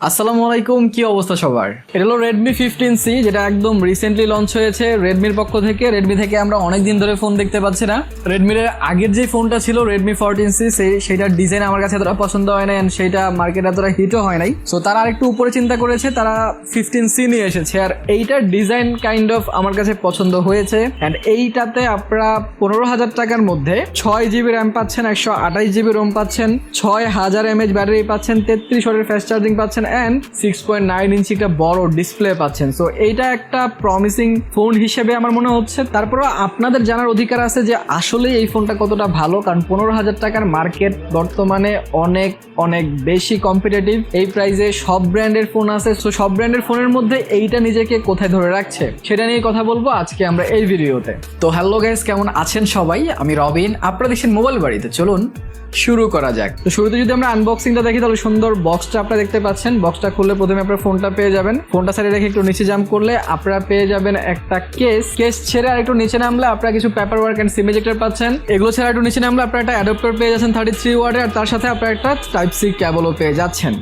আসসালামু আলাইকুম, কি অবস্থা সবার? এটা হলো Redmi 15C, যেটা একদম রিসেন্টলি লঞ্চ হয়েছে রেডমির পক্ষ থেকে। রেডমি থেকে আমরা অনেকদিন ধরে ফোন দেখতে পাচ্ছি না। রেডমির আগের যে ফোনটা ছিল Redmi 14C, সেইটার ডিজাইন আমার কাছে এতটা পছন্দ হয় না, সেইটা মার্কেটে এতটা হিটও হয় নাই। সো তারা আরেকটু উপরে চিন্তা করেছে, তারা 15C নিয়ে এসেছে। আর এইটার ডিজাইন কাইন্ড অফ আমার কাছে পছন্দ হয়েছে। অ্যান্ড এইটাতে আপনারা 15,000 টাকার মধ্যে 6GB র্যাম পাচ্ছেন, 128GB রোম পাচ্ছেন, 6000 mAh ব্যাটারি পাচ্ছেন, 33 ওয়াটের ফাস্ট চার্জিং পাচ্ছেন অ্যান্ড 6.9 ইঞ্চি একটা বড় ডিসপ্লে পাচ্ছেন। সো এইটা একটা প্রমিসিং ফোন হিসেবে আমার মনে হচ্ছে। তারপরও আপনাদের জানার অধিকার আছে যে আসলে এই ফোনটা কতটা ভালো, কারণ 15,000 টাকার মার্কেট বর্তমানে অনেক অনেক বেশি কম্পিটিটিভ। এই প্রাইসে সব ব্র্যান্ডের ফোন আছে। সো সব ব্র্যান্ডের ফোনের মধ্যে এইটা নিজেকে কোথায় ধরে রাখছে সেটা নিয়ে কথা বলবো আজকে আমরা এই ভিডিওতে। তো হ্যালো গাইস, কেমন আছেন সবাই? আমি রবিন, আপনারা দেখছেন মোবাইল বাড়িতে। চলুন শুরু করা যাক। তো শুরুতে যদি আমরা আনবক্সিংটা দেখি, তাহলে সুন্দর বক্সটা আপনারা দেখতে পাচ্ছেন। বক্সটা খুললে প্রথমে আপনারা ফোনটা পেয়ে যাবেন। ফোনটা সাইডে রেখে একটু নিচে জাম্প করলে আপনারা পেয়ে যাবেন একটা কেস ছেড়ে আর একটু নিচে নামলে আপনারা কিছু paper work and SIM ejector পাচ্ছেন। এগুলো ছেড়ে একটু নিচে নামলে আপনারা একটা অ্যাডাপ্টার পেয়ে যাচ্ছেন 33 ওয়াটের, আর তার সাথে আপনারা একটা টাইপ সি কেবলও পেয়ে যাচ্ছেন।